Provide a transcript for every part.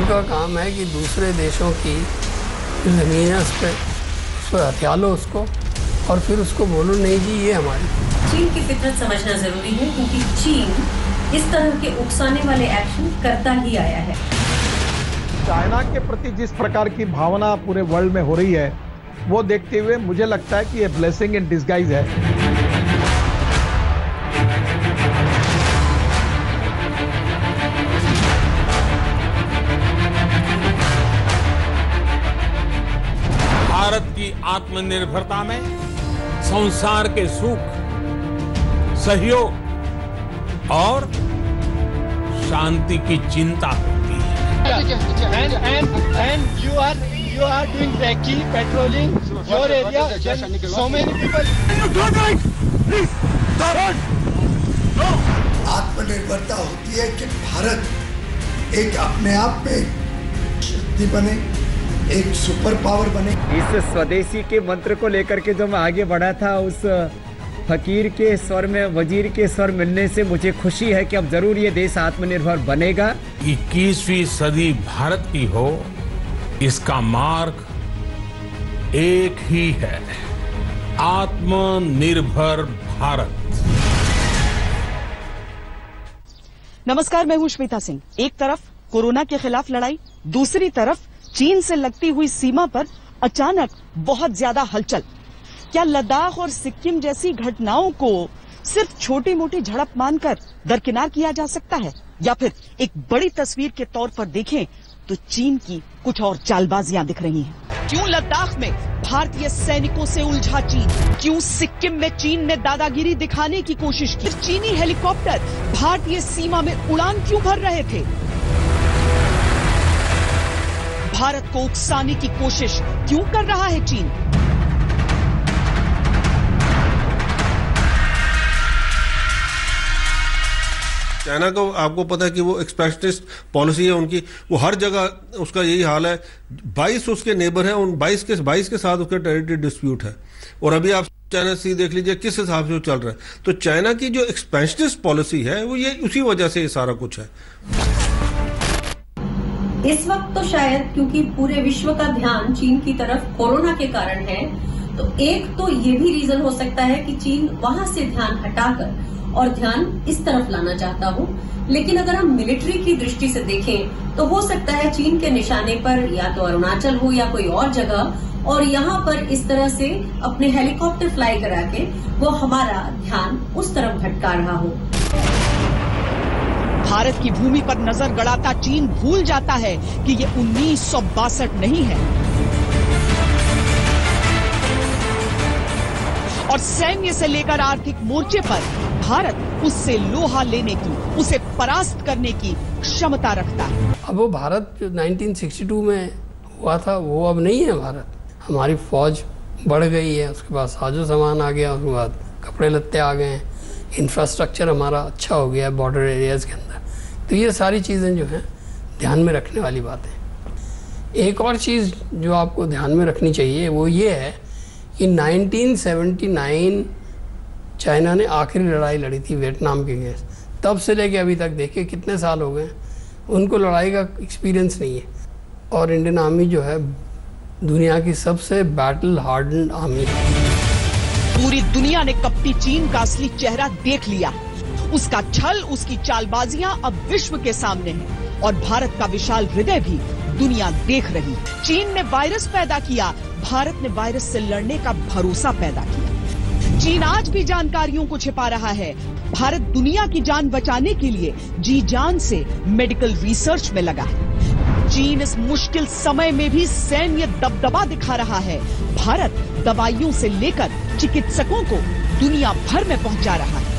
उनका काम है कि दूसरे देशों की ज़मीन है उस पर हथिया लो उसको और फिर उसको बोलो नहीं जी ये हमारी। चीन की फितरत समझना जरूरी है क्योंकि चीन इस तरह के उकसाने वाले एक्शन करता ही आया है। चाइना के प्रति जिस प्रकार की भावना पूरे वर्ल्ड में हो रही है वो देखते हुए मुझे लगता है कि ये ब्लेसिंग इन डिस्गाइज है। भारत की आत्मनिर्भरता में संसार के सुख, सहयोग और शांति की चिंता होती है। And you are doing recce, patrolling your area. So many people. आत्मनिर्भरता होती है कि भारत एक अपने आप में शक्ति बने, एक सुपर पावर बने। इस स्वदेशी के मंत्र को लेकर के जो मैं आगे बढ़ा था, उस फकीर के स्वर में वजीर के स्वर मिलने से मुझे खुशी है कि अब जरूर ये देश आत्मनिर्भर बनेगा। 21वीं सदी भारत की हो, इसका मार्ग एक ही है, आत्मनिर्भर भारत। नमस्कार, मैं हूं श्वेता सिंह। एक तरफ कोरोना के खिलाफ लड़ाई, दूसरी तरफ चीन से लगती हुई सीमा पर अचानक बहुत ज्यादा हलचल। क्या लद्दाख और सिक्किम जैसी घटनाओं को सिर्फ छोटी मोटी झड़प मानकर दरकिनार किया जा सकता है, या फिर एक बड़ी तस्वीर के तौर पर देखें तो चीन की कुछ और चालबाजियां दिख रही हैं? क्यों लद्दाख में भारतीय सैनिकों से उलझा चीन? क्यों सिक्किम में चीन ने दादागिरी दिखाने की कोशिश की? चीनी हेलीकॉप्टर भारतीय सीमा में उड़ान क्यों भर रहे थे? भारत को उकसाने की कोशिश क्यों कर रहा है चीन? चाइना को आपको पता है कि वो एक्सपेक्टिस्ट पॉलिसी है उनकी, वो हर जगह उसका यही हाल है। 22 उसके नेबर हैं, उन 22 के साथ उसका टेरिटरी डिस्प्यूट है। और अभी आप चाइना सी देख लीजिए किस हिसाब से वो चल रहा है। तो चाइना की जो एक्सपेंशनिस्ट पॉलिसी है वो ये उसी वजह से ये सारा कुछ है। इस वक्त तो शायद क्योंकि पूरे विश्व का ध्यान चीन की तरफ कोरोना के कारण है, तो एक तो ये भी रीजन हो सकता है कि चीन वहां से ध्यान हटाकर और ध्यान इस तरफ लाना चाहता हो। लेकिन अगर हम मिलिट्री की दृष्टि से देखें तो हो सकता है चीन के निशाने पर या तो अरुणाचल हो या कोई और जगह, और यहाँ पर इस तरह से अपने हेलीकॉप्टर फ्लाई करा के वो हमारा ध्यान उस तरफ भटका रहा हो। भारत की भूमि पर नजर गड़ाता चीन भूल जाता है कि ये 1962 नहीं है, और सैन्य से लेकर आर्थिक मोर्चे पर भारत उससे लोहा लेने की, उसे परास्त करने की क्षमता रखता है। अब वो भारत जो 1962 में हुआ था वो अब नहीं है भारत। हमारी फौज बढ़ गई है, उसके बाद साजो सामान आ गया, उसके बाद कपड़े लत्ते आ गए हैं, इंफ्रास्ट्रक्चर हमारा अच्छा हो गया है बॉर्डर एरियाज़ के अंदर। तो ये सारी चीज़ें जो हैं ध्यान में रखने वाली बात है। एक और चीज़ जो आपको ध्यान में रखनी चाहिए वो ये है कि 1979 चाइना ने आखिरी लड़ाई लड़ी थी वियतनाम के अगेंस्ट। तब से लेके अभी तक देखिए कितने साल हो गए, उनको लड़ाई का एक्सपीरियंस नहीं है। और इंडियन आर्मी जो है दुनिया की सबसे बैटल हार्डन्ड आर्मी है। पूरी दुनिया ने कपटी चीन का असली चेहरा देख लिया। उसका छल, उसकी चालबाजियां अब विश्व के सामने हैं, और भारत का विशाल हृदय भी दुनिया देख रही। चीन ने वायरस पैदा किया, भारत ने वायरस से लड़ने का भरोसा पैदा किया। चीन आज भी जानकारियों को छिपा रहा है। भारत दुनिया की जान बचाने के लिए जी जान से मेडिकल रिसर्च में लगा है। चीन इस मुश्किल समय में भी सैन्य दबदबा दिखा रहा है। भारत दवाइयों से लेकर चिकित्सकों को दुनिया भर में पहुंचा रहा है।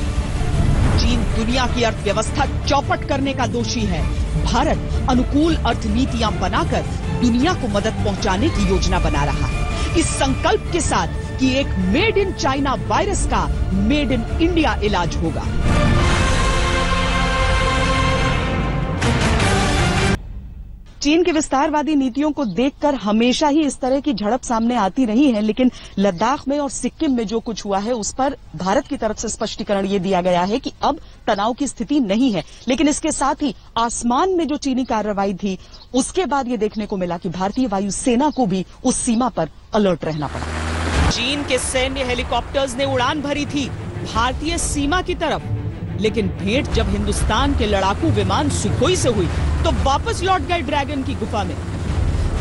चीन दुनिया की अर्थव्यवस्था चौपट करने का दोषी है। भारत अनुकूल अर्थनीतियां बनाकर दुनिया को मदद पहुंचाने की योजना बना रहा है, इस संकल्प के साथ कि एक मेड इन चाइना वायरस का मेड इन इंडिया इलाज होगा। चीन की विस्तारवादी नीतियों को देखकर हमेशा ही इस तरह की झड़प सामने आती रही है, लेकिन लद्दाख में और सिक्किम में जो कुछ हुआ है उस पर भारत की तरफ से स्पष्टीकरण ये दिया गया है कि अब तनाव की स्थिति नहीं है। लेकिन इसके साथ ही आसमान में जो चीनी कार्रवाई थी उसके बाद ये देखने को मिला कि भारतीय वायुसेना को भी उस सीमा पर अलर्ट रहना पड़ा। चीन के सैन्य हेलीकॉप्टर्स ने उड़ान भरी थी भारतीय सीमा की तरफ, लेकिन भेंट जब हिंदुस्तान के लड़ाकू विमान सुखोई से हुई तो वापस लौट गए ड्रैगन की गुफा में।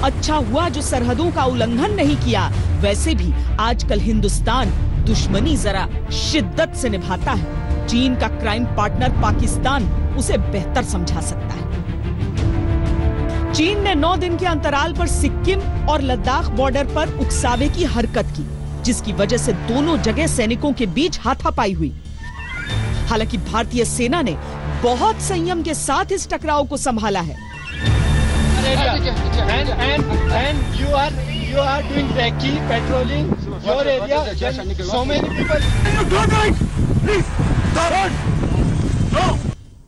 अच्छा हुआ जो सरहदों का उल्लंघन नहीं किया। वैसे भी आजकल हिंदुस्तान दुश्मनी जरा शिद्दत से निभाता है। चीन का क्राइम पार्टनर पाकिस्तान उसे बेहतर समझा सकता है। चीन ने 9 दिन के अंतराल पर सिक्किम और लद्दाख बॉर्डर पर उकसावे की हरकत की, जिसकी वजह से दोनों जगह सैनिकों के बीच हाथापाई हुई। हालांकि भारतीय सेना ने बहुत संयम के साथ इस टकराव को संभाला है। And you are doing recce, patrolling your area. So many people.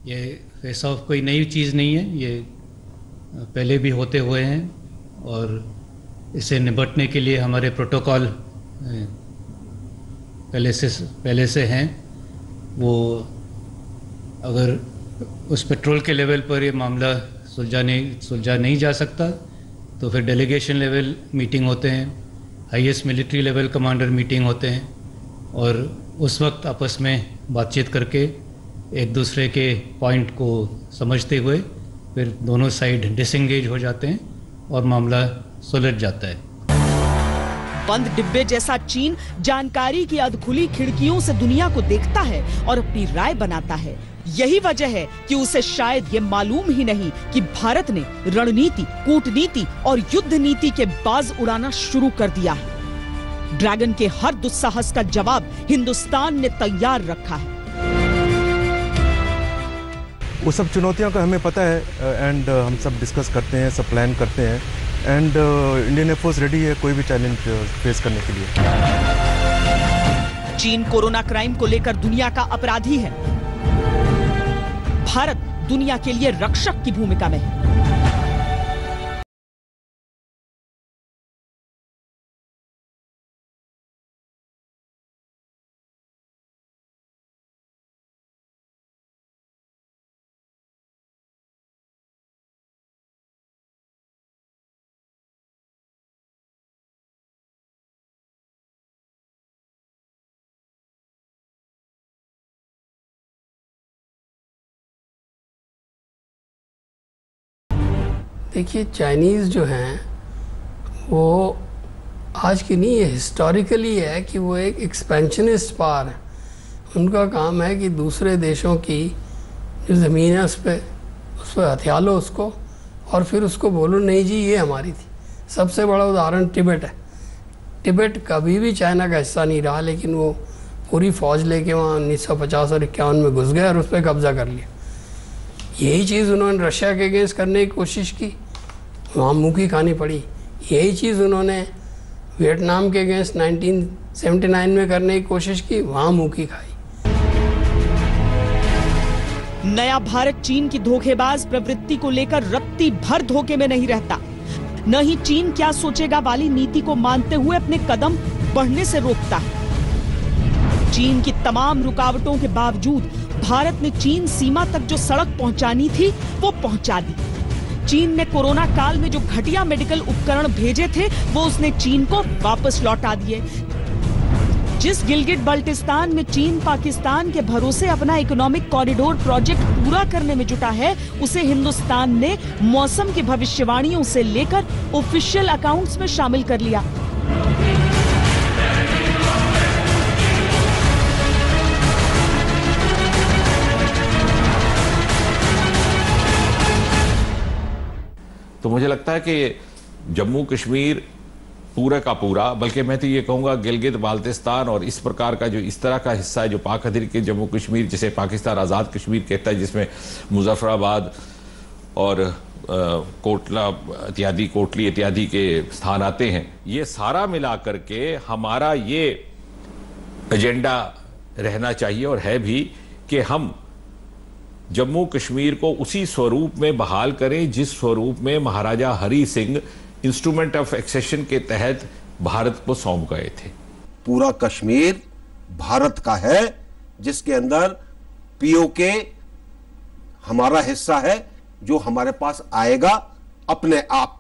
ये फेस ऑफ कोई नई चीज़ नहीं है, ये पहले भी होते हुए हैं और इसे निपटने के लिए हमारे प्रोटोकॉल पहले से हैं। वो अगर उस पेट्रोल के लेवल पर ये मामला सुलझा नहीं जा सकता तो फिर डेलीगेशन लेवल मीटिंग होते हैं, highest military level commander meeting होते हैं और उस वक्त आपस में बातचीत करके एक दूसरे के पॉइंट को समझते हुए फिर दोनों साइड डिसएंगेज हो जाते हैं और मामला सुलझ जाता है। बंद डिब्बे जैसा चीन जानकारी की अधखुली खिड़कियों से दुनिया को देखता है और अपनी राय बनाता है। यही वजह है कि उसे शायद ये मालूम ही नहीं कि भारत ने रणनीति, कूटनीति और युद्ध नीति के बाज उड़ाना शुरू कर दिया है। ड्रैगन के हर दुस्साहस का जवाब हिंदुस्तान ने तैयार रखा है। वो सब चुनौतियों का हमें पता है एंड हम सब डिस्कस करते हैं, सब प्लान करते हैं एंड इंडियन एयरफोर्स रेडी है कोई भी चैलेंज फेस करने के लिए। चीन कोरोना क्राइम को लेकर दुनिया का अपराधी है। भारत दुनिया के लिए रक्षक की भूमिका में है। देखिए, चाइनीज़ जो हैं वो आज की नहीं है, हिस्टोरिकली है कि वो एक एक्सपेंशनिस्ट पावर है। उनका काम है कि दूसरे देशों की जो ज़मीन है उस पर हथिया लो उसको और फिर उसको बोलो नहीं जी ये हमारी थी। सबसे बड़ा उदाहरण तिब्बत है। तिब्बत कभी भी चाइना का हिस्सा नहीं रहा, लेकिन वो पूरी फ़ौज लेके वहाँ 1950 और 51 में घुस गए और उस पर कब्ज़ा कर लिया। यही चीज़ उन्होंने रशिया के अगेंस्ट करने की कोशिश की, वहाँ मुँह की खानी पड़ी। यही चीज़ उन्होंने वियतनाम के अगेंस्ट 1979 में करने की कोशिश की, वहाँ मुँह की खाई। नया भारत चीन की धोखेबाज प्रवृत्ति को लेकर रत्ती भर धोखे में नहीं रहता, न ही चीन क्या सोचेगा वाली नीति को मानते हुए अपने कदम बढ़ने से रोकता है। चीन की तमाम रुकावटों के बावजूद भारत ने चीन सीमा तक जो सड़क पहुंचानी थी वो पहुंचा दी। चीन ने कोरोना काल में जो घटिया मेडिकल उपकरण भेजे थे वो उसने चीन को वापस लौटा दिए। जिस गिलगिट बल्टिस्तान में चीन पाकिस्तान के भरोसे अपना इकोनॉमिक कॉरिडोर प्रोजेक्ट पूरा करने में जुटा है, उसे हिंदुस्तान ने मौसम की भविष्यवाणियों से लेकर ऑफिशियल अकाउंट्स में शामिल कर लिया। तो मुझे लगता है कि जम्मू कश्मीर पूरा का पूरा, बल्कि मैं तो ये कहूँगा गिलगित बाल्टिस्तान और इस प्रकार का जो इस तरह का हिस्सा है जो पाक अधिकृत के जम्मू कश्मीर, जिसे पाकिस्तान आज़ाद कश्मीर कहता है, जिसमें मुजफ्फराबाद और कोटला इत्यादि, कोटली इत्यादि के स्थान आते हैं, ये सारा मिला करके हमारा ये एजेंडा रहना चाहिए और है भी कि हम जम्मू कश्मीर को उसी स्वरूप में बहाल करें जिस स्वरूप में Maharaja Hari Singh instrument of accession के तहत भारत को सौंप गए थे। पूरा कश्मीर भारत का है, जिसके अंदर पीओके हमारा हिस्सा है, जो हमारे पास आएगा अपने आप।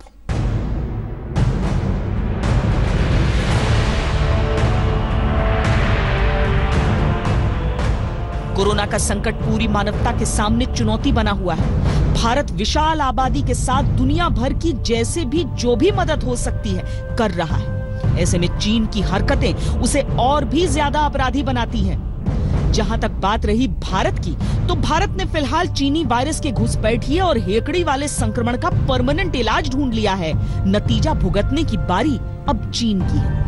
कोरोना का संकट पूरी मानवता के सामने चुनौती बना हुआ है। भारत विशाल आबादी के साथ दुनिया भर की जैसे भी जो भी मदद हो सकती है कर रहा है। ऐसे में चीन की हरकतें उसे और भी ज्यादा अपराधी बनाती हैं। जहां तक बात रही भारत की, तो भारत ने फिलहाल चीनी वायरस के घुसपैठिए और हेकड़ी वाले संक्रमण का परमानेंट इलाज ढूंढ लिया है। नतीजा भुगतने की बारी अब चीन की है।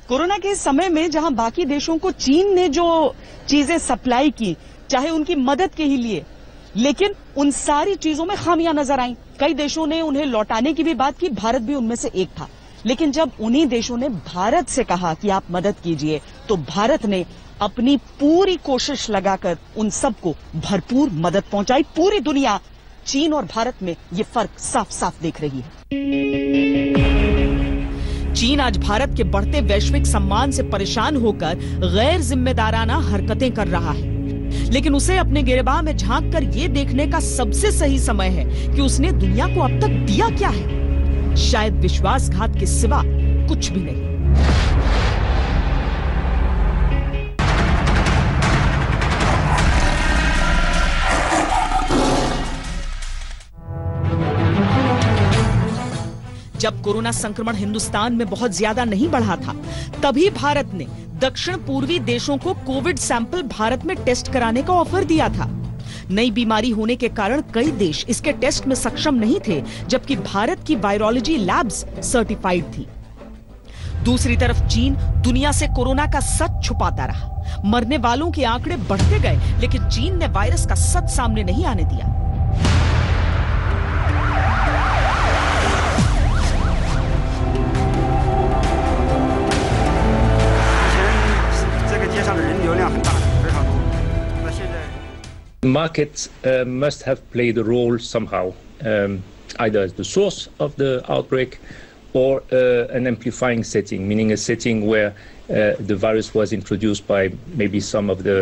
कोरोना के समय में जहां बाकी देशों को चीन ने जो चीजें सप्लाई की, चाहे उनकी मदद के ही लिए, लेकिन उन सारी चीजों में खामियां नजर आई। कई देशों ने उन्हें लौटाने की भी बात की, भारत भी उनमें से एक था। लेकिन जब उन्हीं देशों ने भारत से कहा कि आप मदद कीजिए, तो भारत ने अपनी पूरी कोशिश लगाकर उन सबको भरपूर मदद पहुंचाई। पूरी दुनिया चीन और भारत में ये फर्क साफ साफ देख रही है। चीन आज भारत के बढ़ते वैश्विक सम्मान से परेशान होकर गैर जिम्मेदाराना हरकतें कर रहा है, लेकिन उसे अपने गिरबान में झांककर ये देखने का सबसे सही समय है कि उसने दुनिया को अब तक दिया क्या है। शायद विश्वासघात के सिवा कुछ भी नहीं। जब कोरोना संक्रमण हिंदुस्तान में बहुत ज्यादा नहीं बढ़ा था, तभी भारत ने दक्षिण पूर्वी देशों को कोविड सैंपल भारत में टेस्ट कराने का ऑफर दिया था। नई बीमारी होने के कारण कई देश इसके टेस्ट में सक्षम नहीं थे, जबकि भारत की वायरोलॉजी लैब्स सर्टिफाइड थी। दूसरी तरफ चीन दुनिया से कोरोना का सच छुपाता रहा। मरने वालों के आंकड़े बढ़ते गए, लेकिन चीन ने वायरस का सच सामने नहीं आने दिया। Markets must have played a role somehow, either as the source of the outbreak or an amplifying setting, meaning a setting where the virus was introduced by maybe some of the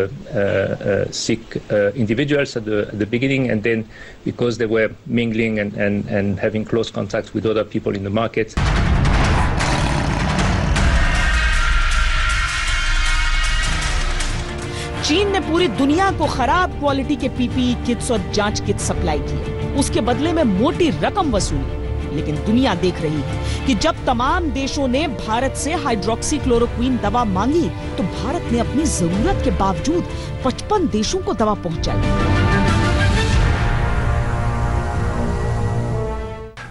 sick individuals at the beginning, and then because they were mingling and having close contacts with other people in the market. चीन ने पूरी दुनिया को खराब quality के PPE kits और जांच kit supply किए, उसके बदले में मोटी रकम वसूली। लेकिन दुनिया देख रही है कि जब तमाम देशों ने भारत से हाइड्रोक्सीक्लोरोक्वीन दवा मांगी, तो भारत ने अपनी जरूरत के बावजूद 55 देशों को दवा पहुंचाई।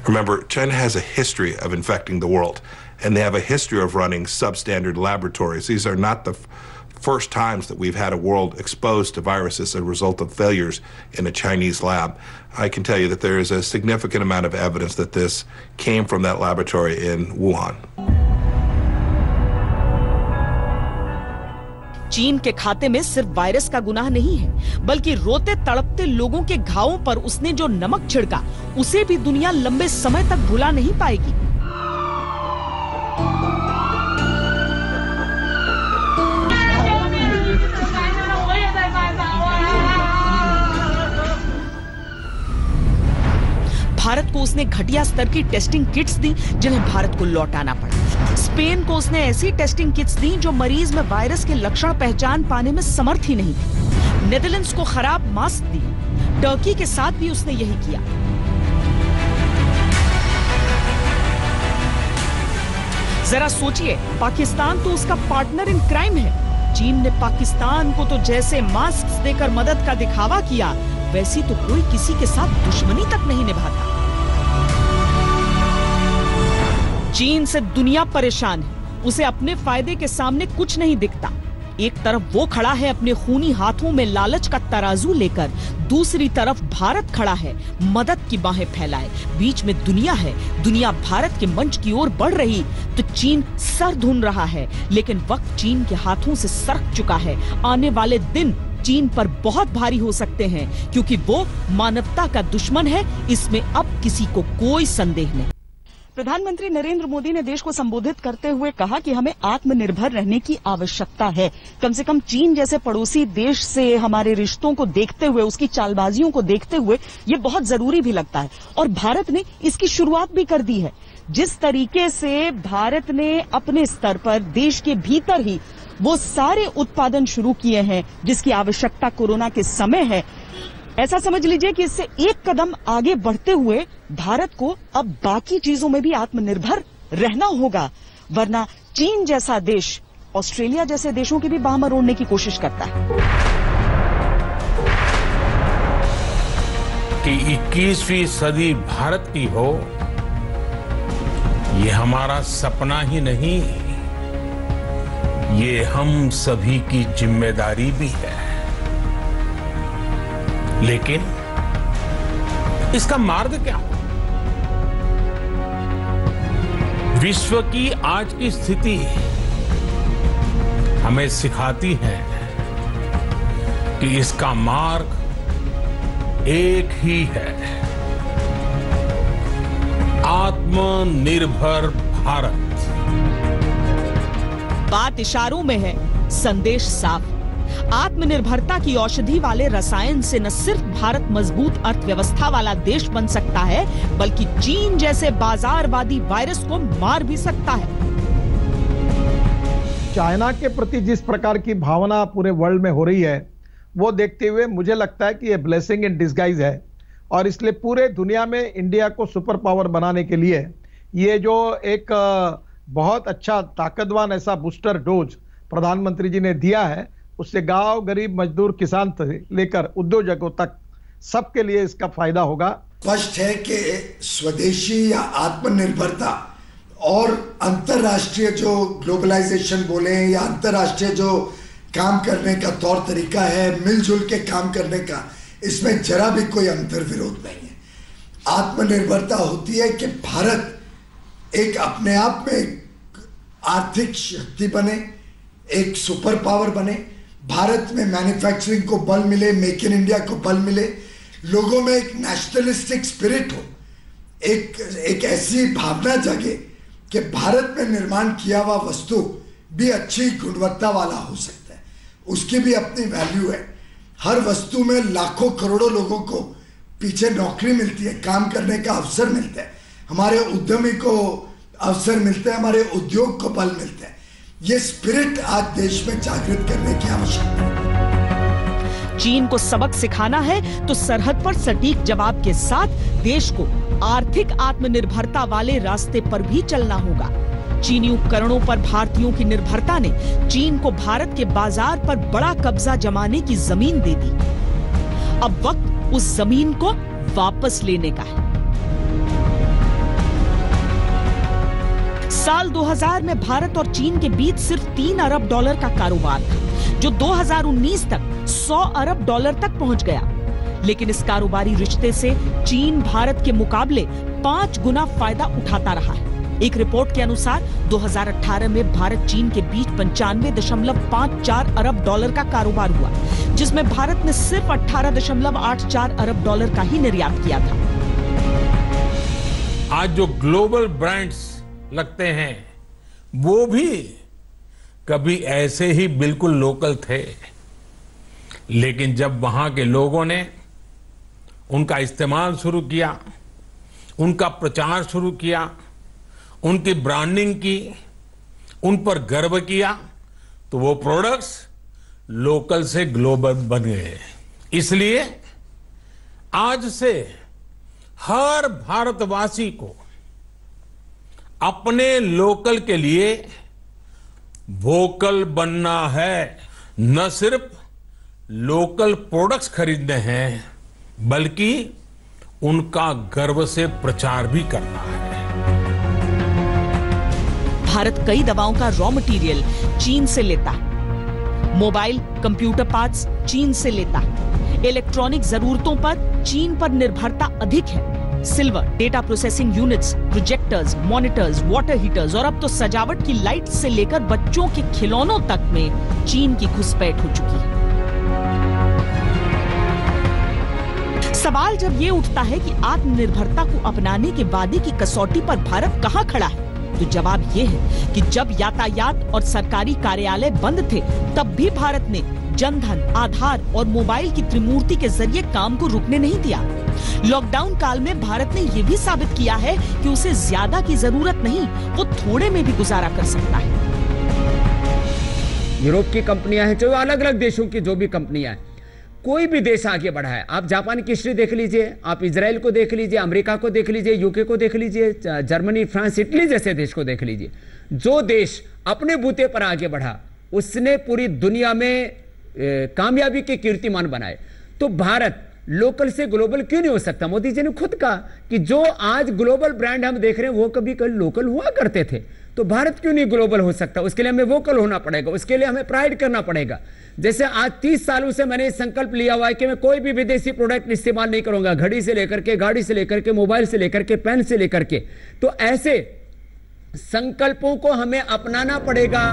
Remember, China has a history of infecting the world, and they have a history of running substandard laboratories. These are not the first times that we've had a world exposed to viruses as a result of failures in a Chinese lab. I can tell you that there is a significant amount of evidence that this came from that laboratory in Wuhan. चीन के खाते में सिर्फ virus का गुनाह नहीं है, बल्कि रोते तड़पते लोगों के घावों पर उसने जो नमक छिड़का, उसे भी दुनिया लंबे समय तक भुला नहीं पाएगी। भारत को उसने घटिया स्तर की टेस्टिंग किट्स दी, जिन्हें भारत को लौटाना पड़ा। स्पेन को उसने ऐसी टेस्टिंग किट्स दी जो मरीज में वायरस के लक्षण पहचान पाने में समर्थ ही नहीं थी। नेदरलैंड्स को खराब मास्क दी। टर्की के साथ भी उसने यही किया। जरा सोचिए, पाकिस्तान तो उसका पार्टनर इन क्राइम है। चीन ने पाकिस्तान को तो जैसे मास्क देकर मदद का दिखावा किया, वैसी तो कोई किसी के साथ दुश्मनी तक नहीं निभाता। चीन से दुनिया परेशान है, उसे अपने फायदे के सामने कुछ नहीं दिखता। एक तरफ वो खड़ा है अपने खूनी हाथों में लालच का तराजू लेकर, दूसरी तरफ भारत खड़ा है मदद की बाहें फैलाए। बीच में दुनिया है, दुनिया भारत के मंच की ओर बढ़ रही तो चीन सर धुन रहा है। लेकिन वक्त चीन के हाथों से सरक चुका है। आने वाले दिन चीन पर बहुत भारी हो सकते हैं, क्योंकि वो मानवता का दुश्मन है, इसमें अब किसी को कोई संदेह नहीं। प्रधानमंत्री नरेंद्र मोदी ने देश को संबोधित करते हुए कहा कि हमें आत्मनिर्भर रहने की आवश्यकता है। कम से कम चीन जैसे पड़ोसी देश से हमारे रिश्तों को देखते हुए, उसकी चालबाजियों को देखते हुए ये बहुत जरूरी भी लगता है। और भारत ने इसकी शुरुआत भी कर दी है। जिस तरीके से भारत ने अपने स्तर पर देश के भीतर ही वो सारे उत्पादन शुरू किए हैं जिसकी आवश्यकता कोरोना के समय है, ऐसा समझ लीजिए कि इससे एक कदम आगे बढ़ते हुए भारत को अब बाकी चीजों में भी आत्मनिर्भर रहना होगा, वरना चीन जैसा देश ऑस्ट्रेलिया जैसे देशों की भी बाह मरोड़ने की कोशिश करता है। कि 21वीं सदी भारत की हो, ये हमारा सपना ही नहीं, ये हम सभी की जिम्मेदारी भी है। लेकिन इसका मार्ग क्या? विश्व की आज की स्थिति हमें सिखाती है कि इसका मार्ग एक ही है, आत्मनिर्भर भारत। बात इशारों में है, संदेश साफ। आत्मनिर्भरता की औषधि वाले रसायन से न सिर्फ भारत मजबूत अर्थव्यवस्था वाला देश बन सकता है, बल्कि चीन जैसे बाजारवादी वायरस को मार भी सकता है। चाइना के प्रति जिस प्रकार की भावना पूरे वर्ल्ड में हो रही है, वो देखते हुए मुझे लगता है कि ये ब्लेसिंग इन डिस्गाइज है। और इसलिए पूरे दुनिया में इंडिया को सुपर पावर बनाने के लिए ये जो एक बहुत अच्छा ताकतवान ऐसा बूस्टर डोज प्रधानमंत्री जी ने दिया है, उससे गांव, गरीब, मजदूर, किसान से लेकर उद्योजकों तक सबके लिए इसका फायदा होगा। स्पष्ट है कि स्वदेशी या आत्मनिर्भरता और अंतरराष्ट्रीय जो ग्लोबलाइजेशन बोले या अंतरराष्ट्रीय जो काम करने का तौर तरीका है, मिलजुल के काम करने का, इसमें जरा भी कोई अंतर विरोध नहीं है। आत्मनिर्भरता होती है कि भारत एक अपने आप में आर्थिक शक्ति बने, एक सुपर पावर बने, भारत में मैन्युफैक्चरिंग को बल मिले, मेक इन इंडिया को बल मिले, लोगों में एक नेशनलिस्टिक स्पिरिट हो, एक ऐसी भावना जगे कि भारत में निर्माण किया हुआ वस्तु भी अच्छी गुणवत्ता वाला हो सकता है, उसकी भी अपनी वैल्यू है। हर वस्तु में लाखों करोड़ों लोगों को पीछे नौकरी मिलती है, काम करने का अवसर मिलता है, हमारे उद्यमी को अवसर मिलते हैं, हमारे उद्योग को बल मिलता है। ये स्पिरिट आज देश में जागृत करने की आवश्यकता है। चीन को सबक सिखाना है तो सरहद पर सटीक जवाब के साथ देश को आर्थिक आत्मनिर्भरता वाले रास्ते पर भी चलना होगा। चीनी उपकरणों पर भारतीयों की निर्भरता ने चीन को भारत के बाजार पर बड़ा कब्जा जमाने की जमीन दे दी। अब वक्त उस जमीन को वापस लेने का है। साल 2000 में भारत और चीन के बीच सिर्फ 3 अरब डॉलर का कारोबार था, जो 2019 तक 100 अरब डॉलर तक पहुंच गया। लेकिन इस कारोबारी रिश्ते से चीन भारत के मुकाबले 5 गुना फायदा उठाता रहा है। एक रिपोर्ट के अनुसार 2018 में भारत चीन के बीच 95.54 अरब डॉलर का कारोबार हुआ, जिसमें भारत ने सिर्फ 18.84 अरब डॉलर का ही निर्यात किया था। आज जो ग्लोबल ब्रांड्स लगते हैं वो भी कभी ऐसे ही बिल्कुल लोकल थे, लेकिन जब वहां के लोगों ने उनका इस्तेमाल शुरू किया, उनका प्रचार शुरू किया, उनकी ब्रांडिंग की, उन पर गर्व किया, तो वो प्रोडक्ट्स लोकल से ग्लोबल बन गए। इसलिए आज से हर भारतवासी को अपने लोकल के लिए वोकल बनना है। न सिर्फ लोकल प्रोडक्ट्स खरीदने हैं, बल्कि उनका गर्व से प्रचार भी करना है। भारत कई दवाओं का रॉ मटेरियल चीन से लेता है, मोबाइल, कंप्यूटर पार्ट्स चीन से लेता है, इलेक्ट्रॉनिक जरूरतों पर चीन पर निर्भरता अधिक है। Silver, data processing units, projectors, monitors, water heaters और अब तो सजावट की लाइट से लेकर बच्चों के खिलौनों तक में चीन की घुसपैठ हो चुकी है। सवाल जब ये उठता है कि आत्मनिर्भरता को अपनाने के वादे की कसौटी पर भारत कहां खड़ा है, तो जवाब ये है कि जब यातायात और सरकारी कार्यालय बंद थे, तब भी भारत ने जनधन, आधार और मोबाइल की त्रिमूर्ति के जरिए काम को रुकने नहीं दिया। लॉकडाउन काल में भारत ने ये भी साबित किया है कि उसे ज्यादा की जरूरत नहीं, वो थोड़े में भी गुजारा कर सकता है। यूरोप की कंपनियां हैं, जो अलग अलग देशों की जो भी कंपनियां हैं, कोई भी देश आगे बढ़ा है। आप जापान की हिस्ट्री देख लीजिए, आप इजराइल को देख लीजिए, अमेरिका को देख लीजिए, यूके को देख लीजिए, जर्मनी, फ्रांस, इटली जैसे देश को देख लीजिए। जो देश अपने बूते पर आगे बढ़ा, उसने पूरी दुनिया में कामयाबी के कीर्तिमान बनाए। तो भारत लोकल से ग्लोबल क्यों नहीं हो सकता? मोदी जी ने खुद कहा कि जो आज ग्लोबल ब्रांड हम देख रहे हैं वो कभी कल लोकल हुआ करते थे। तो भारत क्यों नहीं ग्लोबल हो सकता? उसके लिए हमें वोकल होना पड़ेगा, उसके लिए हमें प्राइड करना पड़ेगा। जैसे आज 30 सालों से मैंने संकल्प लिया हुआ है कि मैं कोई भी विदेशी प्रोडक्ट इस्तेमाल नहीं करूंगा, घड़ी से लेकर के, गाड़ी से लेकर के, मोबाइल से लेकर के, पेन से लेकर के। तो ऐसे संकल्पों को हमें अपनाना पड़ेगा।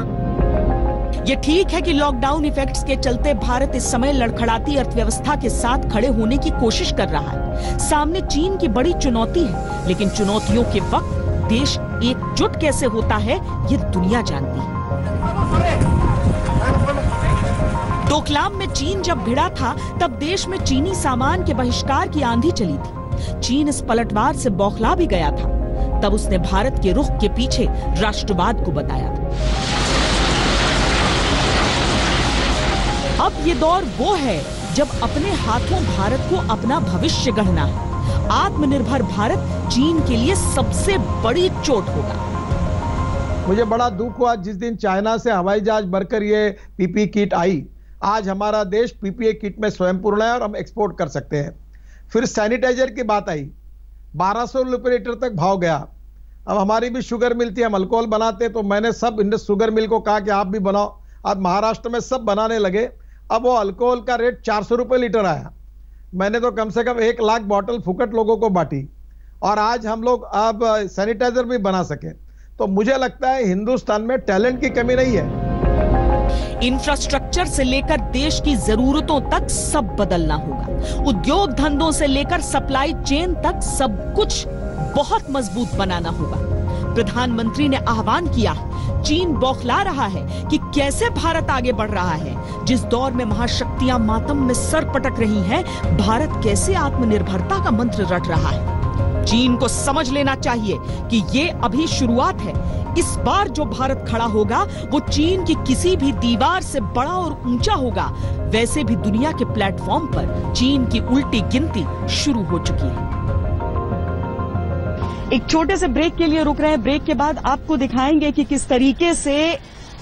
ये ठीक है कि लॉकडाउन इफेक्ट्स के चलते भारत इस समय लड़खड़ाती अर्थव्यवस्था के साथ खड़े होने की कोशिश कर रहा है। सामने चीन की बड़ी चुनौती है, लेकिन चुनौतियों के वक्त देश एकजुट कैसे होता है, ये दुनिया जानती है। डोकलाम में चीन जब भिड़ा था, तब देश में चीनी सामान के बहिष्कार की आंधी चली थी। चीन इस पलटवार से बौखला भी गया था। तब उसने भारत के रुख के पीछे राष्ट्रवाद को बताया था। अब ये दौर वो है जब अपने हाथों भारत को अपना भविष्य गढ़ना है। आत्मनिर्भर भारत चीन के लिए सबसे बड़ी चोट होगा। मुझे बड़ा दुख हुआ जिस दिन चाइना से हवाई जहाज भरकर ये पीपीई किट आई। आज हमारा देश पीपीई किट में स्वयं पूर्ण है और हम एक्सपोर्ट कर सकते हैं। फिर सैनिटाइजर की बात आई, 1200 रुपये लीटर तक भाव गया। अब हमारी भी शुगर मिल थी, हम अल्कोहल बनाते, तो मैंने सब शुगर मिल को कहा कि आप भी बनाओ। आज महाराष्ट्र में सब बनाने लगे। अब वो अल्कोहल का रेट 400 रुपये लीटर आया। मैंने तो कम से कम 1 लाख बॉटल फुकट लोगों को बांटी और आज हम लोग अब सैनिटाइजर भी बना सके। तो मुझे लगता है हिंदुस्तान में टैलेंट की कमी नहीं है। इंफ्रास्ट्रक्चर से लेकर देश की जरूरतों तक सब बदलना होगा। उद्योग धंधों से लेकर सप्लाई चेन तक सब कुछ बहुत मजबूत बनाना होगा। प्रधानमंत्री ने आह्वान किया, चीन बौखला रहा है कि कैसे भारत आगे बढ़ रहा है। जिस दौर में महाशक्तियां मातम में सर पटक रही हैं, भारत कैसे आत्मनिर्भरता का मंत्र रट रहा है। चीन को समझ लेना चाहिए कि ये अभी शुरुआत है। इस बार जो भारत खड़ा होगा वो चीन की किसी भी दीवार से बड़ा और ऊंचा होगा। वैसे भी दुनिया के प्लेटफॉर्म पर चीन की उल्टी गिनती शुरू हो चुकी है। एक छोटे से ब्रेक के लिए रुक रहे हैं। ब्रेक के बाद आपको दिखाएंगे कि किस तरीके से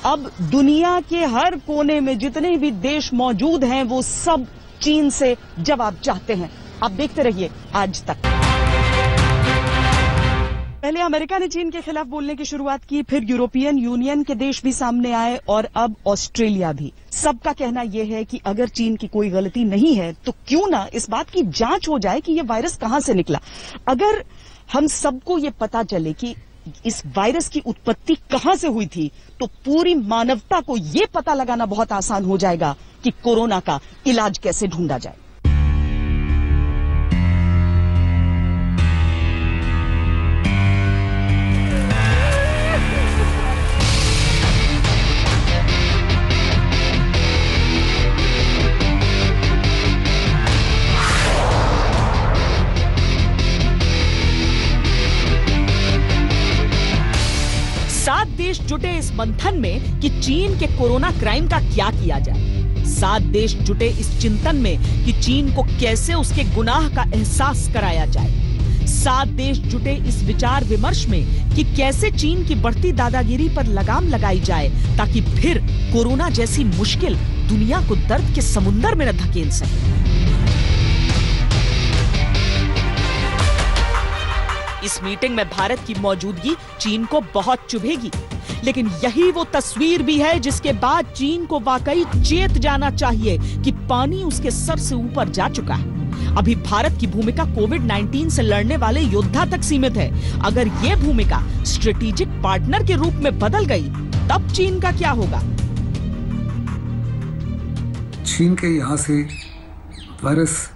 अब दुनिया के हर कोने में जितने भी देश मौजूद हैं वो सब चीन से जवाब चाहते हैं। आप देखते रहिए आज तक। पहले अमेरिका ने चीन के खिलाफ बोलने की शुरुआत की, फिर यूरोपियन यूनियन के देश भी सामने आए और अब ऑस्ट्रेलिया भी। सबका कहना यह है कि अगर चीन की कोई गलती नहीं है तो क्यों ना इस बात की जांच हो जाए कि यह वायरस कहां से निकला। अगर हम सबको ये पता चले कि इस वायरस की उत्पत्ति कहां से हुई थी, तो पूरी मानवता को ये पता लगाना बहुत आसान हो जाएगा कि कोरोना का इलाज कैसे ढूंढा जाए। देश जुटे इस मंथन में कि चीन के कोरोना क्राइम का क्या किया जाए। 7 देश जुटे इस चिंतन में कि चीन को कैसे उसके गुनाह का एहसास कराया जाए। 7 देश जुटे इस विचार विमर्श में कि कैसे चीन की बढ़ती दादागिरी पर लगाम लगाई जाए ताकि फिर कोरोना जैसी मुश्किल दुनिया को दर्द के समुद्र में न धकेल सके। इस मीटिंग में भारत की मौजूदगी चीन को बहुत चुभेगी, लेकिन यही वो तस्वीर भी है जिसके बाद चीन को वाकई चेत जाना चाहिए कि पानी उसके सर से ऊपर जा चुका है। अभी भारत की भूमिका कोविड-19 से लड़ने वाले योद्धा तक सीमित है। अगर ये भूमिका स्ट्रेटेजिक पार्टनर के रूप में बदल गई, तब चीन का क्या होगा? चीन के यहाँ से वायरस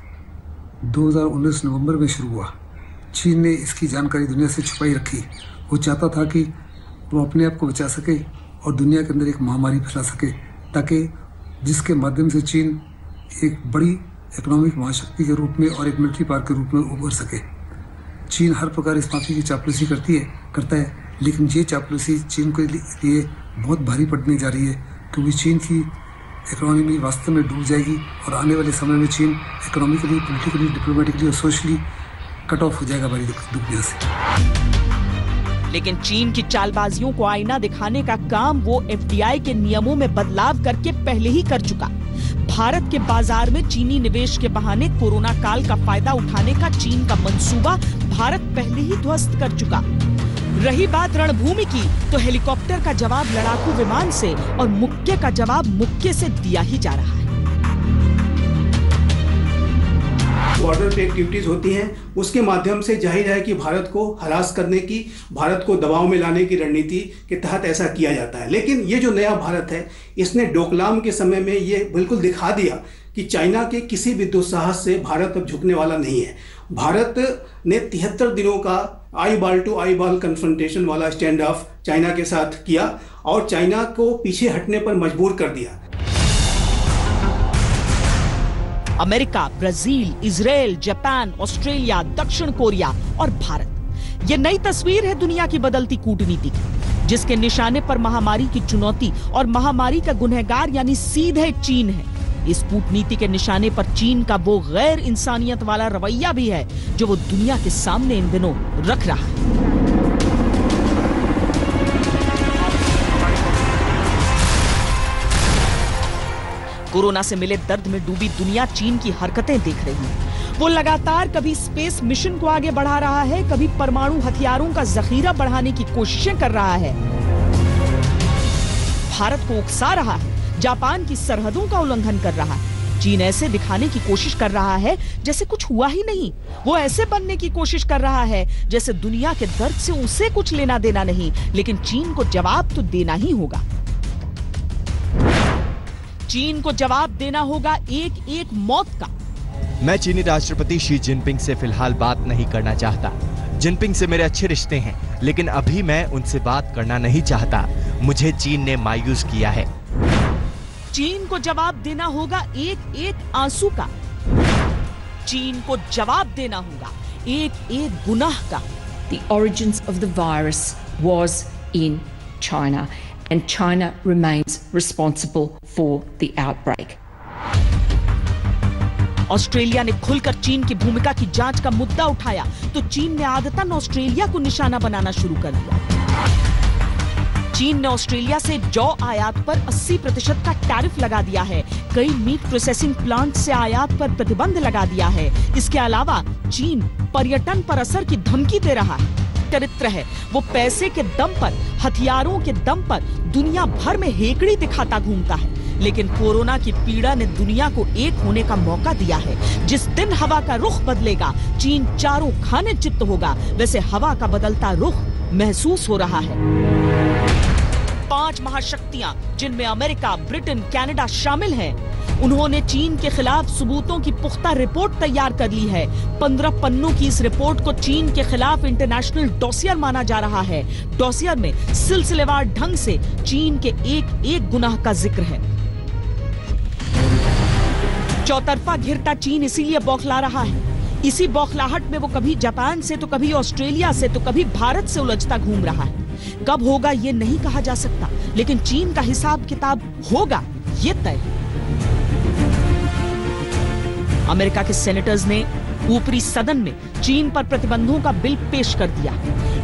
2019 नवंबर में शुरू हुआ। चीन ने इसकी जानकारी दुनिया से छुपाई रखी। वो चाहता था कि वो अपने आप को बचा सके और दुनिया के अंदर एक महामारी फैला सके, ताकि जिसके माध्यम से चीन एक बड़ी इकोनॉमिक महाशक्ति के रूप में और एक मिलिट्री पावर के रूप में उभर सके। चीन हर प्रकार इस माफी की चापलूसी करता है, लेकिन ये चापलूसी चीन के लिए बहुत भारी पड़ने जा रही है, क्योंकि चीन की इकोनॉमी वास्तव में डूब जाएगी और आने वाले समय में चीन इकोनॉमिकली, पॉलिटिकली, डिप्लोमेटिकली और सोशली कट ऑफ हो जाएगा बड़ी दुनिया से। लेकिन चीन की चालबाजियों को आईना दिखाने का काम वो एफडीआई के नियमों में बदलाव करके पहले ही कर चुका। भारत के बाजार में चीनी निवेश के बहाने कोरोना काल का फायदा उठाने का चीन का मंसूबा भारत पहले ही ध्वस्त कर चुका। रही बात रणभूमि की, तो हेलीकॉप्टर का जवाब लड़ाकू विमान से और मुक्के का जवाब मुक्के से दिया ही जा रहा है। बॉर्डर पे एक्टिविटीज होती हैं, उसके माध्यम से जाहिर है कि भारत को हरास करने की, भारत को दबाव में लाने की रणनीति के तहत ऐसा किया जाता है। लेकिन ये जो नया भारत है, इसने डोकलाम के समय में ये बिल्कुल दिखा दिया कि चाइना के किसी भी दुस्साहस से भारत अब झुकने वाला नहीं है। भारत ने 73 दिनों का eye ball to eye ball confrontation वाला स्टैंड ऑफ चाइना के साथ किया और चाइना को पीछे हटने पर मजबूर कर दिया। America, Brazil, Israel, Japan, Australia, दक्षिण कोरिया और भारत, ये नई तस्वीर है दुनिया की बदलती कूटनीति की, जिसके निशाने पर महामारी की चुनौती और महामारी का गुनहगार यानी सीधे चीन है। इस कूटनीति के निशाने पर चीन का वो गैर इंसानियत वाला रवैया भी है जो वो दुनिया के सामने इन दिनों रख रहा है। कोरोना से मिले दर्द में डूबी दुनिया चीन की हरकतें देख रही है। वो लगातार कभी स्पेस मिशन को आगे बढ़ा रहा है, कभी परमाणु हथियारों का जखीरा बढ़ाने की कोशिशें कर रहा है, भारत को उकसा रहा है, जापान की सरहदों का उल्लंघन कर रहा है। चीन ऐसे दिखाने की कोशिश कर रहा है जैसे कुछ हुआ ही नहीं। वो ऐसे बनने की कोशिश कर रहा है जैसे दुनिया के दर्द से उसे कुछ लेना देना नहीं, लेकिन चीन को जवाब तो देना ही होगा। चीन को जवाब देना होगा एक एक मौत का। मैं चीनी राष्ट्रपति शी जिनपिंग से फिलहाल बात नहीं करना चाहता। जिनपिंग से मेरे अच्छे रिश्ते हैं, लेकिन अभी मैं उनसे बात करना नहीं चाहता। मुझे चीन ने मायूस किया है। चीन को जवाब देना होगा एक एक आंसू का। चीन को जवाब देना होगा एक एक गुनाह का। The origins of the virus was in China. And China remains responsible for the outbreak. Australia ने खुलकर चीन की भूमिका की जांच का मुद्दा उठाया तो चीन ने आदतन ऑस्ट्रेलिया को निशाना बनाना शुरू कर दिया। चीन ने ऑस्ट्रेलिया से जौ आयात पर 80% का टैरिफ लगा दिया है। कई मीट प्रोसेसिंग प्लांट से आयात पर प्रतिबंध लगा दिया है। इसके अलावा चीन पर्यटन पर असर की धमकी दे रहा है। चरित्र है, वो पैसे के दम पर, हथियारों के दम पर दुनिया भर में हेकड़ी दिखाता घूमता है। लेकिन कोरोना की पीड़ा ने दुनिया को एक होने का मौका दिया है। जिस दिन हवा का रुख बदलेगा, चीन चारों खाने चित्त होगा। वैसे हवा का बदलता रुख महसूस हो रहा है। 5 महाशक्तियां, जिनमें अमेरिका, ब्रिटेन, कनाडा शामिल हैं, उन्होंने चीन के खिलाफ सबूतों की पुख्ता रिपोर्ट तैयार कर ली है। 15 पन्नों की इस रिपोर्ट को चीन के खिलाफ इंटरनेशनल डॉसियर माना जा रहा है। डॉसियर में सिलसिलेवार ढंग से चीन के एक एक गुनाह का जिक्र है। चौतरफा घिरता चीन इसीलिए बौखला रहा है। इसी बौखलाहट में वो कभी जापान से तो कभी ऑस्ट्रेलिया से तो कभी भारत से उलझता घूम रहा है। कब होगा ये नहीं कहा जा सकता, लेकिन चीन का हिसाब किताब होगा, ये तय है। अमेरिका के सेनेटर्स ने ऊपरी सदन में चीन पर प्रतिबंधों का बिल पेश कर दिया।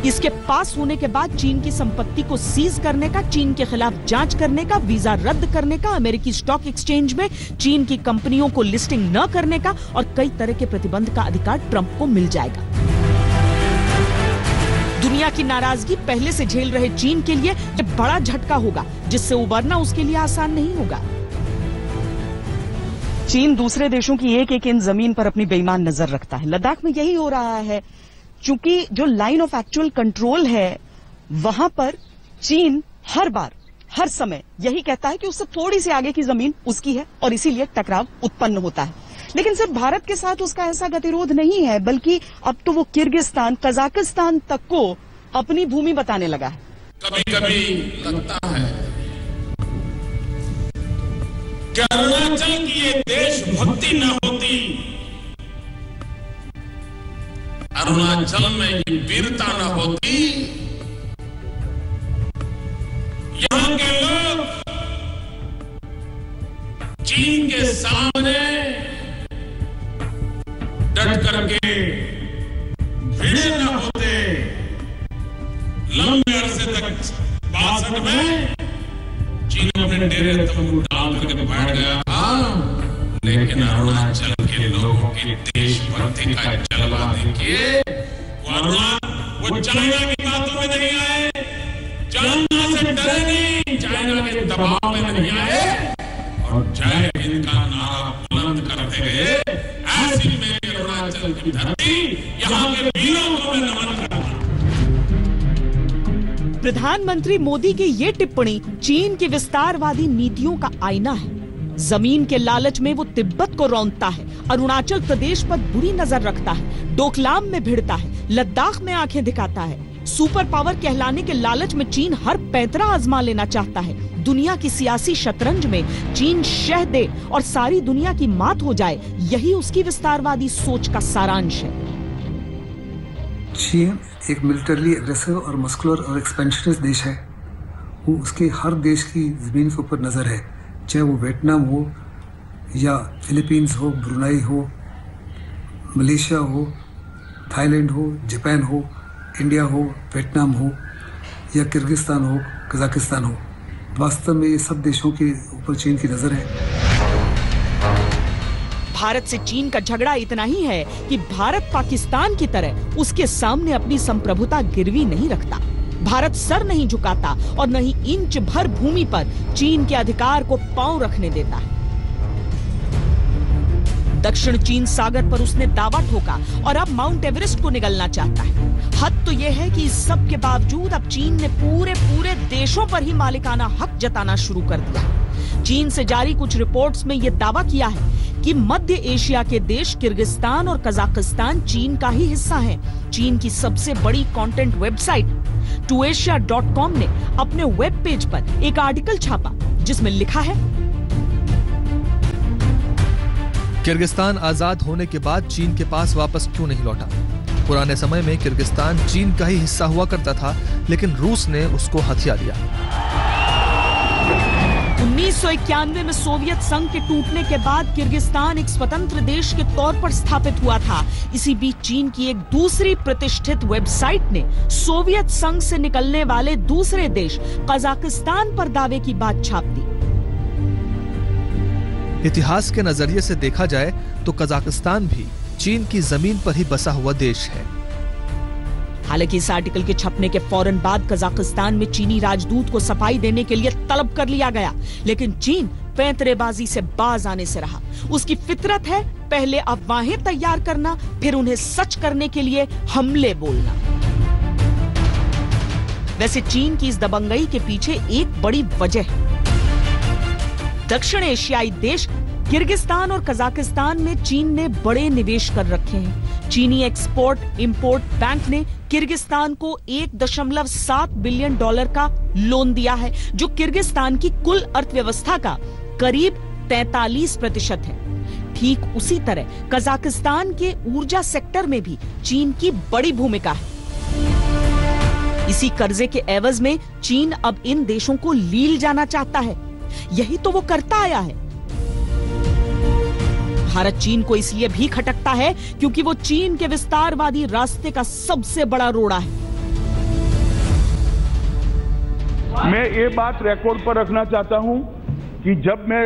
इसके पास होने के बाद चीन की संपत्ति को सीज करने का, चीन के खिलाफ जांच करने का, वीजा रद्द करने का, अमेरिकी स्टॉक एक्सचेंज में चीन की कंपनियों को लिस्टिंग न करने का और कई तरह के प्रतिबंध का अधिकार ट्रंप को मिल जाएगा। दुनिया की नाराजगी पहले से झेल रहे चीन के लिए यह बड़ा झटका होगा, जिससे उबरना उसके लिए आसान नहीं होगा। चीन दूसरे देशों की एक एक इंच जमीन पर अपनी बेईमान नजर रखता है। लद्दाख में यही हो रहा है, चूंकि जो लाइन ऑफ एक्चुअल कंट्रोल है वहां पर चीन हर बार हर समय यही कहता है कि उससे थोड़ी सी आगे की जमीन उसकी है और इसीलिए टकराव उत्पन्न होता है। लेकिन सिर्फ भारत के साथ उसका ऐसा गतिरोध नहीं है, बल्कि अब तो वो किर्गिस्तान, कजाकिस्तान तक को अपनी भूमि बताने लगा है। कभी कभी लगता है कि अरुणाचल की ये देशभक्ति न होती, अरुणाचल में ये वीरता न होती, यहां के लोग चीन के सामने डट करके भिड़े न होते। लंबे अरसे तक 62 में चीन अपने डेरे तंबू डाल करके बैठ गया था, लेकिन अरुणाचल के लोगों की देशभक्ति का जलवा देखिए। वो चाइना की बातों में नहीं आए, चाइना से डरे नहीं, चाइना के दबाव में नहीं आए और जय हिंद का नारा बुलंद करते गए। ऐसी मेरी अरुणाचल की धरती, यहाँ के वीरों को मैं नमन करता हूं। प्रधानमंत्री मोदी की ये टिप्पणी चीन की विस्तारवादी नीतियों का आईना है। जमीन के लालच में वो तिब्बत को रौंदता है, अरुणाचल प्रदेश पर बुरी नजर रखता है, डोकलाम में भिड़ता है, लद्दाख में आंखें दिखाता है। सुपर पावर कहलाने के लालच में चीन हर पैंतरा आजमा लेना चाहता है। दुनिया की सियासी शतरंज में चीन शह दे और सारी दुनिया की मात हो जाए, यही उसकी विस्तारवादी सोच का सारांश है। चीन एक मिलिटरली एग्रेसिव और मस्कुलर और एक्सपेंशनिस्ट देश है। वो उसके हर देश की जमीन के ऊपर नजर है, चाहे वो वियतनाम हो या फिलीपींस हो, ब्रुनाई हो, मलेशिया हो, थाईलैंड हो, जापान हो, इंडिया हो, वियतनाम हो या किर्गिस्तान हो, कजाकिस्तान हो। वास्तव में ये सब देशों के ऊपर चीन की नजर है। भारत से चीन का झगड़ा इतना ही है कि भारत पाकिस्तान की तरह उसके सामने अपनी संप्रभुता गिरवी नहीं रखता। भारत सर नहीं झुकाता और न ही इंच भर भूमि पर चीन के अधिकार को पांव रखने देता है। दक्षिण चीन सागर पर उसने दावा ठोका और अब माउंट एवरेस्ट को निगलना चाहता है। हद तो यह है कि इस सब के बावजूद अब चीन ने पूरे देशों पर ही मालिकाना हक जताना शुरू कर दिया। चीन से जारी कुछ रिपोर्ट्स में यह दावा किया है कि मध्य एशिया के देश किर्गिस्तान और कजाकिस्तान चीन का ही हिस्सा हैं। चीन की सबसे बड़ी कंटेंट वेबसाइट toasia.com ने अपने वेब पेज पर एक आर्टिकल छापा जिसमें लिखा है, किर्गिस्तान आजाद होने के बाद चीन के पास वापस क्यों नहीं लौटा? पुराने समय में किर्गिस्तान चीन का ही हिस्सा हुआ करता था, लेकिन रूस ने उसको हथिया दिया। 1991 में सोवियत संघ के टूटने के बाद किर्गिस्तान एक स्वतंत्र देश के तौर पर स्थापित हुआ था। इसी बीच चीन की एक दूसरी प्रतिष्ठित वेबसाइट ने सोवियत संघ से निकलने वाले दूसरे देश कजाकिस्तान पर दावे की बात छाप दी। इतिहास के नजरिए से देखा जाए तो कजाकिस्तान भी चीन की जमीन पर ही बसा हुआ देश है। हालांकि इस आर्टिकल के छपने के फौरन बाद कजाकिस्तान में चीनी राजदूत को सफाई देने के लिए तलब कर लिया गया, लेकिन चीन पैंतरेबाजी से बाज आने से रहा। उसकी फितरत है पहले अफवाहें तैयार करना, फिर उन्हें सच करने के लिए हमले बोलना। वैसे चीन की इस दबंगई के पीछे एक बड़ी वजह है। दक्षिण एशियाई देश किर्गिस्तान और कजाकिस्तान में चीन ने बड़े निवेश कर रखे हैं। चीनी एक्सपोर्ट इंपोर्ट बैंक ने किर्गिस्तान को $1.7 बिलियन का लोन दिया है, जो किर्गिस्तान की कुल अर्थव्यवस्था का करीब 43% है। ठीक उसी तरह कजाकिस्तान के ऊर्जा सेक्टर में भी चीन की बड़ी भूमिका है। इसी कर्जे के एवज में चीन अब इन देशों को लील जाना चाहता है। यही तो वो करता आया है। भारत चीन को इसलिए भी खटकता है क्योंकि वो चीन के विस्तारवादी रास्ते का सबसे बड़ा रोड़ा है। मैं ये बात रिकॉर्ड पर रखना चाहता हूं कि जब मैं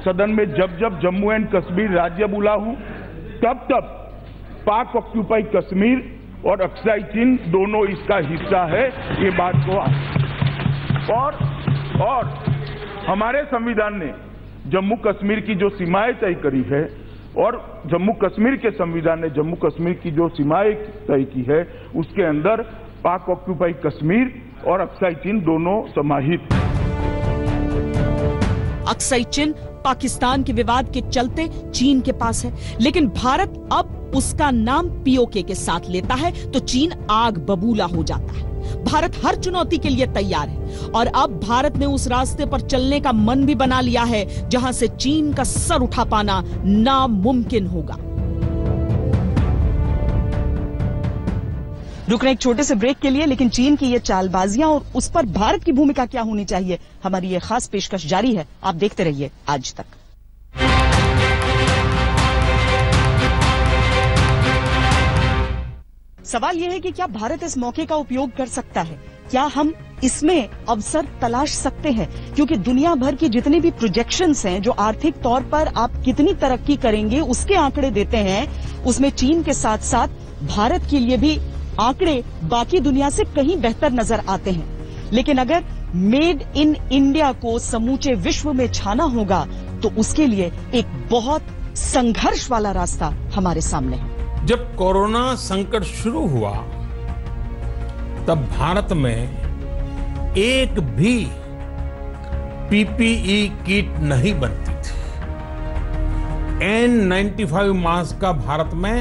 सदन में जब जम्मू एंड कश्मीर राज्य बोला हूं, तब पाक ऑक्यूपाई कश्मीर और अक्साई चीन दोनों इसका हिस्सा है। ये बात को और हमारे संविधान ने जम्मू कश्मीर की जो सीमाएं तय करी है और जम्मू कश्मीर के संविधान ने जम्मू कश्मीर की जो सीमाएं तय की है, उसके अंदर पाक ऑक्यूपाई कश्मीर और अक्साई चीन दोनों समाहित हैं। अक्सई चिन पाकिस्तान के विवाद के चलते चीन के पास है, लेकिन भारत अब उसका नाम पीओके के साथ लेता है तो चीन आग बबूला हो जाता है। भारत हर चुनौती के लिए तैयार है और अब भारत ने उस रास्ते पर चलने का मन भी बना लिया है जहां से चीन का सर उठा पाना नामुमकिन होगा। रुक रहे एक छोटे से ब्रेक के लिए, लेकिन चीन की ये चालबाजियां और उस पर भारत की भूमिका क्या होनी चाहिए, हमारी ये खास पेशकश जारी है। आप देखते रहिए आज तक। सवाल यह है कि क्या भारत इस मौके का उपयोग कर सकता है, क्या हम इसमें अवसर तलाश सकते हैं, क्योंकि दुनिया भर की जितनी भी प्रोजेक्शंस हैं जो आर्थिक तौर पर आप कितनी तरक्की करेंगे उसके आंकड़े देते हैं, उसमें चीन के साथ साथ भारत के लिए भी आंकड़े बाकी दुनिया से कहीं बेहतर नजर आते हैं। लेकिन अगर मेड इन इंडिया को समूचे विश्व में छाना होगा तो उसके लिए एक बहुत संघर्ष वाला रास्ता हमारे सामने है। जब कोरोना संकट शुरू हुआ तब भारत में एक भी पीपीई किट नहीं बनती थी। N95 मास्क का भारत में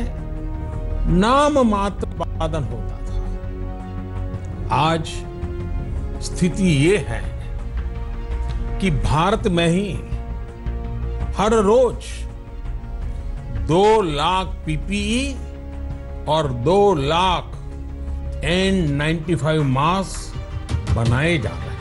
नाम मात्र उत्पादन होता था। आज स्थिति ये है कि भारत में ही हर रोज 2 लाख पीपीई और 2 लाख N95 मास्क बनाए जा रहे हैं।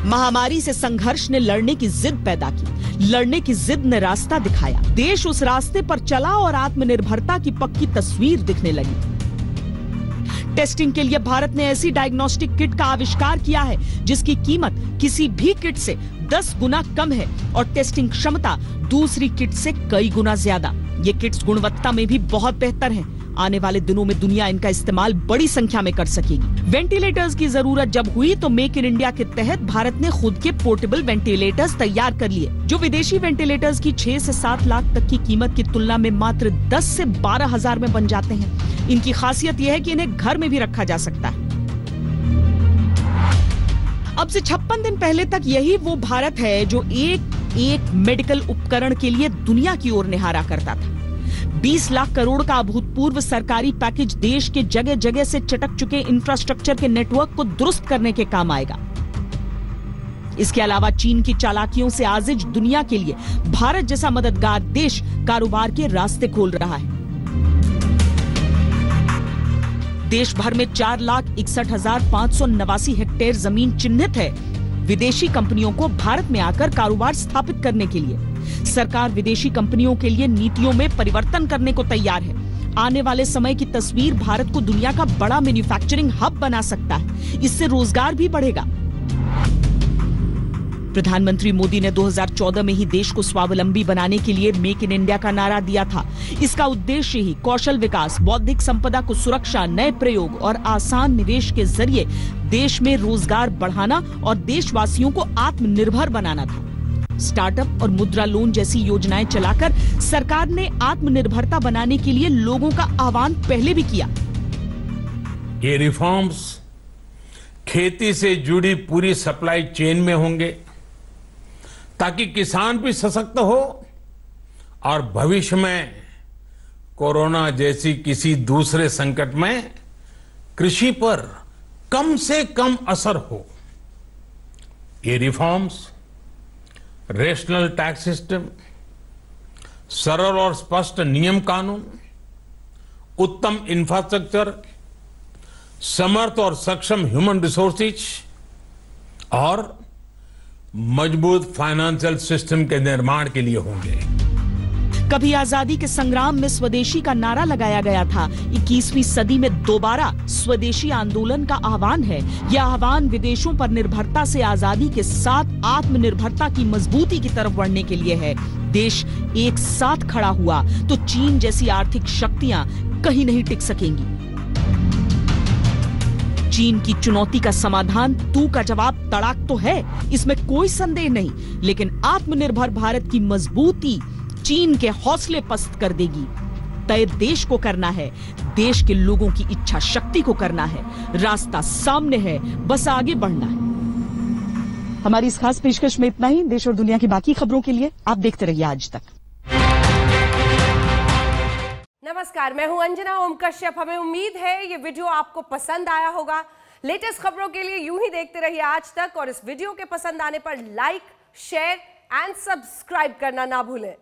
महामारी से संघर्ष ने लड़ने की जिद पैदा की, लड़ने की जिद ने रास्ता दिखाया। देश उस रास्ते पर चला और आत्मनिर्भरता की पक्की तस्वीर दिखने लगी। टेस्टिंग के लिए भारत ने ऐसी डायग्नोस्टिक किट का आविष्कार किया है जिसकी कीमत किसी भी किट से 10 गुना कम है और टेस्टिंग क्षमता दूसरी किट से कई गुना ज्यादा। ये किट्स गुणवत्ता में भी बहुत बेहतर हैं। आने वाले दिनों में दुनिया इनका इस्तेमाल बड़ी संख्या में कर सकेगी। वेंटिलेटर्स की जरूरत जब हुई तो मेक इन इंडिया के तहत भारत ने खुद के पोर्टेबल वेंटिलेटर्स तैयार कर लिए, जो विदेशी वेंटिलेटर्स की 6 से 7 लाख तक की कीमत की तुलना में मात्र 10 से 12 हजार में बन जाते हैं। इनकी खासियत यह है कि इन्हें घर में भी रखा जा सकता है। अब से 56 दिन पहले तक यही वो भारत है जो एक मेडिकल उपकरण के लिए दुनिया की ओर निहारा करता था। 20 लाख करोड़ का अभूतपूर्व सरकारी पैकेज देश के जगह जगह से चटक चुके इंफ्रास्ट्रक्चर के नेटवर्क को दुरुस्त करने के काम आएगा। इसके अलावा चीन की चालाकियों से आजिज दुनिया के लिए भारत जैसा मददगार देश कारोबार के रास्ते खोल रहा है। देश भर में 4,61,589 हेक्टेयर जमीन चिन्हित है विदेशी कंपनियों को भारत में आकर कारोबार स्थापित करने के लिए। सरकार विदेशी कंपनियों के लिए नीतियों में परिवर्तन करने को तैयार है। आने वाले समय की तस्वीर भारत को दुनिया का बड़ा मैन्युफैक्चरिंग हब बना सकता है। इससे रोजगार भी बढ़ेगा। प्रधानमंत्री मोदी ने 2014 में ही देश को स्वावलंबी बनाने के लिए मेक इन इंडिया का नारा दिया था। इसका उद्देश्य ही कौशल विकास, बौद्धिक संपदा को सुरक्षा, नए प्रयोग और आसान निवेश के जरिए देश में रोजगार बढ़ाना और देशवासियों को आत्मनिर्भर बनाना था। स्टार्टअप और मुद्रा लोन जैसी योजनाएं चलाकर सरकार ने आत्मनिर्भरता बनाने के लिए लोगों का आह्वान पहले भी किया। ये रिफॉर्म्स खेती से जुड़ी पूरी सप्लाई चेन में होंगे ताकि किसान भी सशक्त हो और भविष्य में कोरोना जैसी किसी दूसरे संकट में कृषि पर कम से कम असर हो। ये रिफॉर्म्स रेशनल टैक्स सिस्टम, सरल और स्पष्ट नियम कानून, उत्तम इंफ्रास्ट्रक्चर, समर्थ और सक्षम ह्यूमन रिसोर्सेज और मजबूत फाइनेंशियल सिस्टम के निर्माण के लिए होंगे। कभी आजादी के संग्राम में स्वदेशी का नारा लगाया गया था। 21वीं सदी में दोबारा स्वदेशी आंदोलन का आह्वान है। यह आह्वान विदेशों पर निर्भरता से आजादी के साथ आत्मनिर्भरता की मजबूती की तरफ बढ़ने के लिए है। देश एक साथ खड़ा हुआ तो चीन जैसी आर्थिक शक्तियां कहीं नहीं टिक सकेंगी। चीन की चुनौती का समाधान तू का जवाब तड़ाक तो है, इसमें कोई संदेह नहीं, लेकिन आत्मनिर्भर भारत की मजबूती चीन के हौसले पस्त कर देगी। तय देश को करना है, देश के लोगों की इच्छा शक्ति को करना है। रास्ता सामने है, बस आगे बढ़ना है। हमारी इस खास पेशकश में इतना ही। देश और दुनिया की बाकी खबरों के लिए आप देखते रहिए आज तक। नमस्कार, मैं हूं अंजना ओम कश्यप। हमें उम्मीद है ये वीडियो आपको पसंद आया होगा। लेटेस्ट खबरों के लिए यूं ही देखते रहिए आज तक, और इस वीडियो के पसंद आने पर लाइक, शेयर एंड सब्सक्राइब करना ना भूलें।